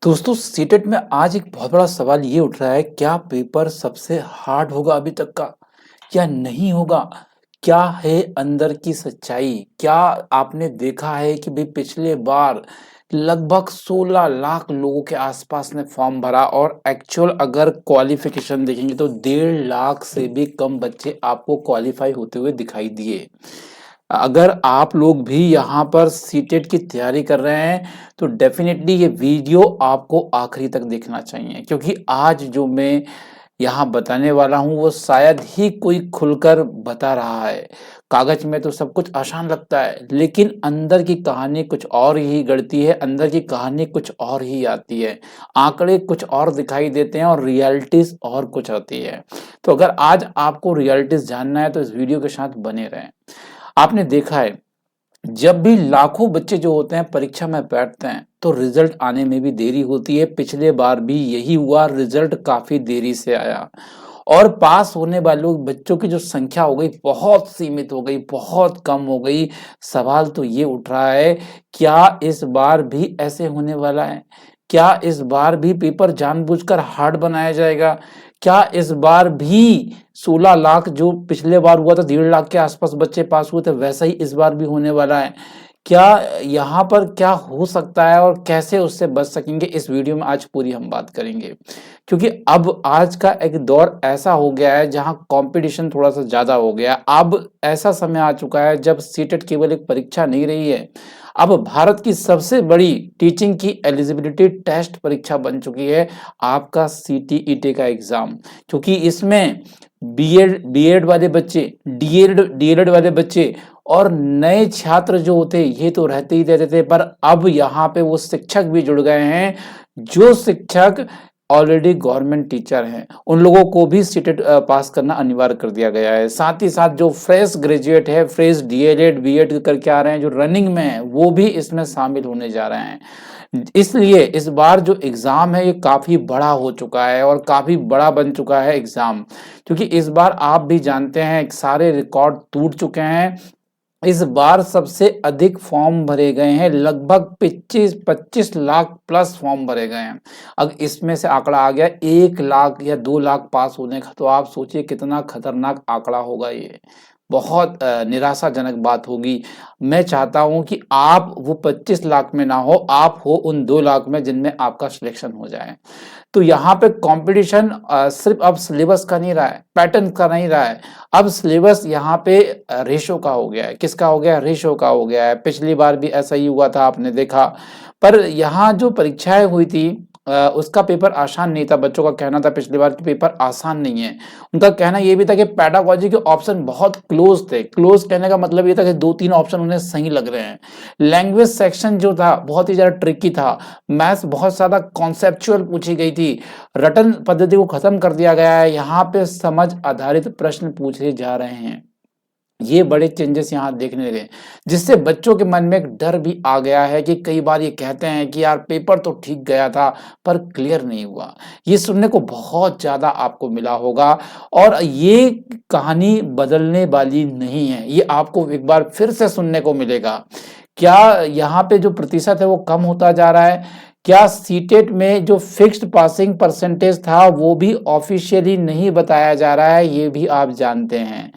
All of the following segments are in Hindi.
दोस्तों सीटेट में आज एक बहुत बड़ा सवाल ये उठ रहा है, क्या पेपर सबसे हार्ड होगा अभी तक का या नहीं होगा? क्या है अंदर की सच्चाई? क्या आपने देखा है कि भाई पिछले बार लगभग 16 लाख लोगों के आसपास ने फॉर्म भरा और एक्चुअल अगर क्वालिफिकेशन देखेंगे तो 1.5 लाख से भी कम बच्चे आपको क्वालिफाई होते हुए दिखाई दिए। अगर आप लोग भी यहाँ पर सीटेट की तैयारी कर रहे हैं तो डेफिनेटली ये वीडियो आपको आखिरी तक देखना चाहिए, क्योंकि आज जो मैं यहाँ बताने वाला हूँ वो शायद ही कोई खुलकर बता रहा है। कागज में तो सब कुछ आसान लगता है, लेकिन अंदर की कहानी कुछ और ही गढ़ती है, अंदर की कहानी कुछ और ही आती है। आंकड़े कुछ और दिखाई देते हैं और रियलिटीज और कुछ होती है। तो अगर आज आपको रियलिटीज जानना है तो इस वीडियो के साथ बने रहें। आपने देखा है, जब भी लाखों बच्चे जो होते हैं परीक्षा में बैठते हैं तो रिजल्ट आने में भी देरी होती है। पिछले बार भी यही हुआ, रिजल्ट काफी देरी से आया और पास होने वालों बच्चों की जो संख्या हो गई बहुत सीमित हो गई, बहुत कम हो गई। सवाल तो ये उठ रहा है, क्या इस बार भी ऐसे होने वाला है? क्या इस बार भी पेपर जानबूझकर हार्ड बनाया जाएगा? क्या इस बार भी 16 लाख जो पिछले बार हुआ था, 1.5 लाख के आसपास बच्चे पास हुए थे, वैसा ही इस बार भी होने वाला है? क्या यहाँ पर क्या हो सकता है और कैसे उससे बच सकेंगे, इस वीडियो में आज पूरी हम बात करेंगे। क्योंकि अब आज का एक दौर ऐसा हो गया है जहाँ कंपटीशन थोड़ा सा ज़्यादा हो गया है। अब ऐसा समय आ चुका है जब सीटेट केवल एक परीक्षा नहीं रही है, अब भारत की सबसे बड़ी टीचिंग की एलिजिबिलिटी टेस्ट परीक्षा बन चुकी है आपका सीटीईटी का एग्जाम। क्योंकि इसमें बीएड वाले बच्चे, डीएलएड वाले बच्चे और नए छात्र जो होते ये तो रहते ही रहते थे, पर अब यहाँ पे वो शिक्षक भी जुड़ गए हैं जो शिक्षक ऑलरेडी गवर्नमेंट टीचर हैं, उन लोगों को भी सीटेट पास करना अनिवार्य कर दिया गया है। साथ ही साथ जो फ्रेश ग्रेजुएट है, फ्रेश डीएलएड बीएड करके आ रहे हैं, जो रनिंग में है, वो भी इसमें शामिल होने जा रहे हैं। इसलिए इस बार जो एग्जाम है ये काफी बड़ा हो चुका है और काफी बड़ा बन चुका है एग्जाम, क्योंकि इस बार आप भी जानते हैं सारे रिकॉर्ड टूट चुके हैं। इस बार सबसे अधिक फॉर्म भरे गए हैं, लगभग 25 लाख प्लस फॉर्म भरे गए हैं। अब इसमें से आंकड़ा आ गया 1 लाख या 2 लाख पास होने का, तो आप सोचिए कितना खतरनाक आंकड़ा होगा ये। बहुत निराशाजनक बात होगी। मैं चाहता हूं कि आप वो 25 लाख में ना हो, आप हो उन 2 लाख में जिनमें आपका सिलेक्शन हो जाए। तो यहाँ पे कंपटीशन सिर्फ अब सिलेबस का नहीं रहा है, पैटर्न का नहीं रहा है, अब सिलेबस यहाँ पे रेशो का हो गया है। किसका हो गया? रेशो का हो गया है। पिछली बार भी ऐसा ही हुआ था, आपने देखा। पर यहाँ जो परीक्षाएं हुई थी उसका पेपर आसान नहीं था। बच्चों का कहना था पिछली बार कि पेपर आसान नहीं है। उनका कहना ये भी था कि पेडागोजी के ऑप्शन बहुत क्लोज थे। क्लोज कहने का मतलब ये था कि 2-3 ऑप्शन उन्हें सही लग रहे हैं। लैंग्वेज सेक्शन जो था बहुत ही ज्यादा ट्रिकी था। मैथ्स बहुत ज्यादा कॉन्सेप्चुअल पूछी गई थी। रटन पद्धति को खत्म कर दिया गया है। यहाँ पे समझ आधारित प्रश्न पूछे जा रहे हैं। ये बड़े चेंजेस यहाँ देखने लगे, जिससे बच्चों के मन में एक डर भी आ गया है कि कई बार ये कहते हैं कि यार पेपर तो ठीक गया था पर क्लियर नहीं हुआ। ये सुनने को बहुत ज्यादा आपको मिला होगा और ये कहानी बदलने वाली नहीं है, ये आपको एक बार फिर से सुनने को मिलेगा। क्या यहाँ पे जो प्रतिशत है वो कम होता जा रहा है? क्या सीटेट में जो फिक्स्ड पासिंग परसेंटेज था वो भी ऑफिशियली नहीं बताया जा रहा है? ये भी आप जानते हैं।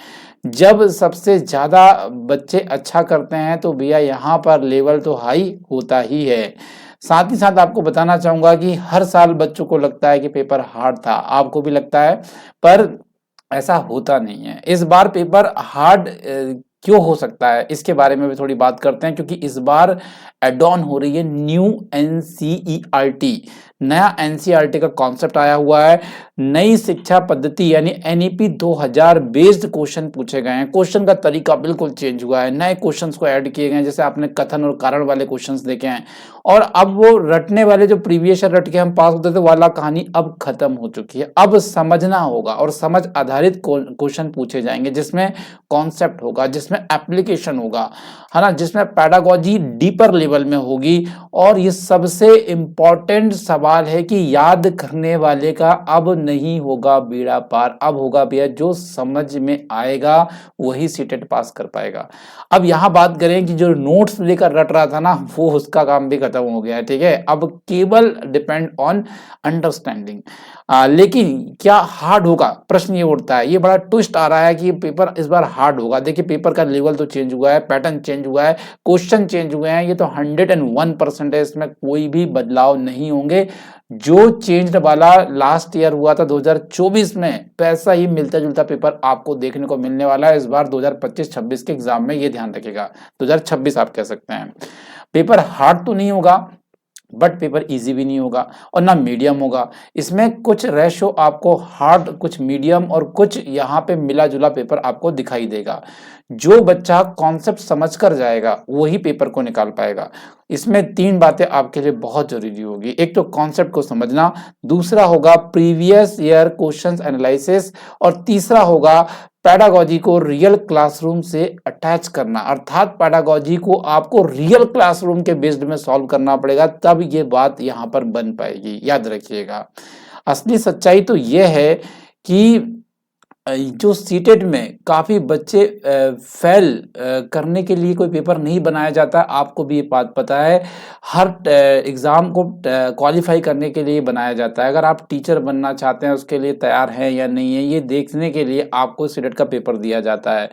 जब सबसे ज्यादा बच्चे अच्छा करते हैं तो भैया यहाँ पर लेवल तो हाई होता ही है। साथ ही साथ आपको बताना चाहूंगा कि हर साल बच्चों को लगता है कि पेपर हार्ड था, आपको भी लगता है, पर ऐसा होता नहीं है। इस बार पेपर हार्ड क्यों हो सकता है इसके बारे में भी थोड़ी बात करते हैं, क्योंकि इस बार एड ऑन हो रही है न्यू एनसीईआरटी। नया एनसीईआरटी का कॉन्सेप्ट आया हुआ है। नई शिक्षा पद्धति यानी एनईपी 2000 बेस्ड क्वेश्चन पूछे गए हैं। क्वेश्चन का तरीका बिल्कुल चेंज हुआ है, नए क्वेश्चंस को ऐड किए गए हैं। जैसे आपने कथन और कारण वाले क्वेश्चंस देखे हैं, और अब वो रटने वाले जो प्रीवियस ईयर रट के हम पास होते थे वाला कहानी अब खत्म हो चुकी है। अब समझना होगा और समझ आधारित क्वेश्चन पूछे जाएंगे, जिसमें कॉन्सेप्ट होगा, जिसमें एप्लीकेशन होगा, है ना, जिसमें पेडागोजी डीपर लेवल में होगी। और ये सबसे इंपॉर्टेंट सवाल सवाल है कि याद करने वाले का अब नहीं होगा बेड़ा पार, अब होगा भैया जो समझ में आएगा वही सीटेट पास कर पाएगा। अब यहाँ बात करें कि जो नोट्स लेकर रट रहा था ना, वो उसका काम भी खत्म हो गया है, ठीक है। अब केवल डिपेंड ऑन अंडरस्टैंडिंग। लेकिन क्या हार्ड होगा, प्रश्न ये उठता है, ये बड़ा ट्विस्ट आ रहा है कि पेपर इस बार हार्ड होगा। देखिए पेपर का लेवल तो चेंज हुआ है, पैटर्न चेंज हुआ है, क्वेश्चन चेंज हुए हैं, ये तो 101% है, इसमें कोई भी बदलाव नहीं होंगे। जो चेंज वाला लास्ट ईयर हुआ था 2024 में, वैसा ही मिलता जुलता पेपर आपको देखने को मिलने वाला है इस बार 2025-26 के एग्जाम में, ये ध्यान रखिएगा। 2026 आप कह सकते हैं। पेपर हार्ड तो नहीं होगा, बट पेपर इजी भी नहीं होगा और ना मीडियम होगा। इसमें कुछ रेशो आपको हार्ड, कुछ मीडियम और कुछ यहाँ पे मिला जुला पेपर आपको दिखाई देगा। जो बच्चा कॉन्सेप्ट समझ कर जाएगा वही पेपर को निकाल पाएगा। इसमें 3 बातें आपके लिए बहुत जरूरी होगी। एक तो कॉन्सेप्ट को समझना, दूसरा होगा प्रीवियस ईयर क्वेश्चंस एनालिसिस, और तीसरा होगा पैडागॉजी को रियल क्लासरूम से अटैच करना, अर्थात पैडागॉजी को आपको रियल क्लासरूम के बेस्ड में सॉल्व करना पड़ेगा, तब ये बात यहाँ पर बन पाएगी, याद रखिएगा। असली सच्चाई तो ये है कि जो सीटेट में काफ़ी बच्चे फेल करने के लिए कोई पेपर नहीं बनाया जाता, आपको भी ये बात पता है। हर एग्ज़ाम को क्वालिफाई करने के लिए बनाया जाता है। अगर आप टीचर बनना चाहते हैं, उसके लिए तैयार हैं या नहीं है, ये देखने के लिए आपको सीटेट का पेपर दिया जाता है।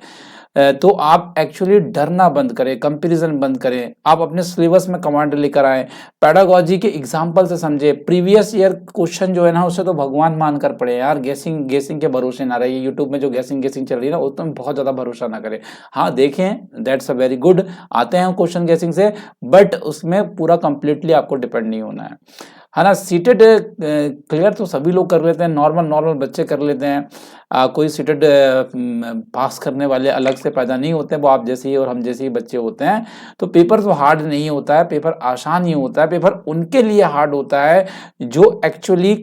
तो आप एक्चुअली डरना बंद करें, कंपैरिजन बंद करें, आप अपने सिलेबस में कमांड लेकर आएँ, पैडागॉजी के एग्जाम्पल से समझे। प्रीवियस ईयर क्वेश्चन जो है ना, उसे तो भगवान मान कर पड़े यार, गेसिंग के भरोसे ना रहिए। यूट्यूब में जो गेसिंग चल रही है ना, उसमें बहुत ज़्यादा भरोसा ना करें। हाँ देखें, दैट्स अ वेरी गुड, आते हैं क्वेश्चन गेसिंग से, बट उसमें पूरा कंप्लीटली आपको डिपेंड नहीं होना है ना। सीटेड क्लियर तो सभी लोग कर लेते हैं, नॉर्मल बच्चे कर लेते हैं। कोई सीटेड पास करने वाले अलग से पैदा नहीं होते हैं, वो आप जैसे ही और हम जैसे ही बच्चे होते हैं। तो पेपर तो हार्ड नहीं होता है, पेपर आसान ही होता है। पेपर उनके लिए हार्ड होता है जो एक्चुअली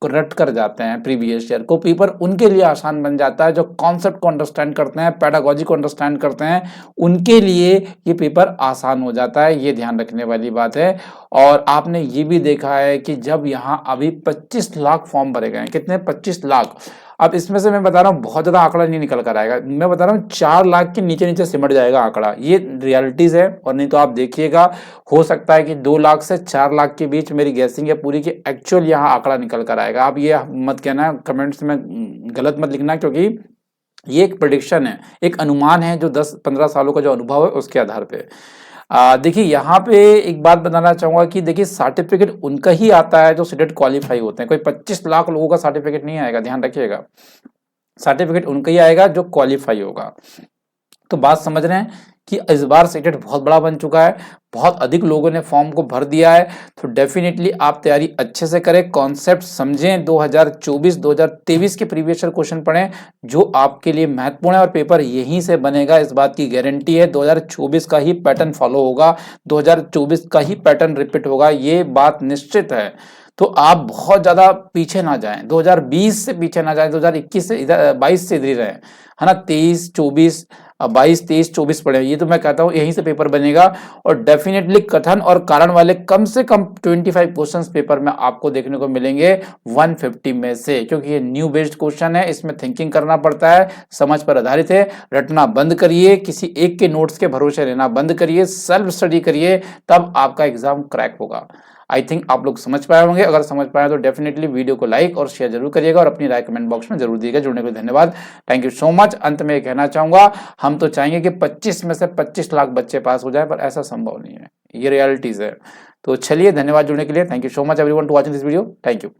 रट कर जाते हैं प्रीवियस ईयर को, पेपर उनके लिए आसान बन जाता है जो कॉन्सेप्ट को अंडरस्टैंड करते हैं, पैडागॉजी को अंडरस्टैंड करते हैं, उनके लिए ये पेपर आसान हो जाता है। ये ध्यान रखने वाली बात है। और आपने ये भी देखा है कि जब यहाँ अभी 25 लाख फॉर्म भरे गए हैं, कितने, 25 लाख। अब इसमें से मैं बता रहा हूँ बहुत ज़्यादा आंकड़ा नहीं निकल कर आएगा, मैं बता रहा हूँ 4 लाख के नीचे सिमट जाएगा आंकड़ा, ये रियलिटीज़ है। और नहीं तो आप देखिएगा, हो सकता है कि 2 लाख से 4 लाख के बीच मेरी गैसिंग है पूरी, की एक्चुअल यहाँ आंकड़ा निकल कर आएगा। आप ये मत कहना कमेंट्स में, गलत मत लिखना, क्योंकि ये एक प्रेडिक्शन है, एक अनुमान है जो 10-15 सालों का जो अनुभव है उसके आधार पे। देखिए यहाँ पे एक बात बताना चाहूँगा कि देखिए सर्टिफिकेट उनका ही आता है जो सीटेट क्वालिफाई होते हैं, कोई 25 लाख लोगों का सर्टिफिकेट नहीं आएगा, ध्यान रखिएगा। सर्टिफिकेट उनका ही आएगा जो क्वालिफाई होगा। तो बात समझ रहे हैं कि इस बार सीटेट बहुत बड़ा बन चुका है, बहुत अधिक लोगों ने फॉर्म को भर दिया है। तो डेफिनेटली आप तैयारी अच्छे से करें, कॉन्सेप्ट समझें, 2024-2023 के प्रीवियस ईयर क्वेश्चन पढ़ें जो आपके लिए महत्वपूर्ण है, और पेपर यहीं से बनेगा, इस बात की गारंटी है। 2024 का ही पैटर्न फॉलो होगा, 2024 का ही पैटर्न रिपीट होगा, ये बात निश्चित है। तो आप बहुत ज़्यादा पीछे ना जाएं, 2020 से पीछे ना जाएं, 2021 से इधर 22 से इधर ही रहें, है ना। 23-24, 22-23-24 पढ़े, ये तो मैं कहता हूँ यहीं से पेपर बनेगा। और डेफिनेटली कथन और कारण वाले कम से कम 25 क्वेश्चंस पेपर में आपको देखने को मिलेंगे 150 में से, क्योंकि ये न्यू बेस्ड क्वेश्चन है, इसमें थिंकिंग करना पड़ता है, समझ पर आधारित है। रटना बंद करिए, किसी एक के नोट्स के भरोसे रहना बंद करिए, सेल्फ स्टडी करिए, तब आपका एग्जाम क्रैक होगा। आई थिंक आप लोग समझ पाए होंगे, अगर समझ पाए तो डेफिनेटली वीडियो को लाइक और शेयर जरूर करिएगा, और अपनी राय कमेंट बॉक्स में जरूर दीजिएगा। जुड़ने के लिए धन्यवाद, थैंक यू सो मच। अंत में कहना चाहूंगा, हम तो चाहेंगे कि 25 में से 25 लाख बच्चे पास हो जाए, पर ऐसा संभव नहीं है, ये रियलिटीज है। तो चलिए, धन्यवाद जुड़ने के लिए, thank you so much everyone to watching this video, thank you.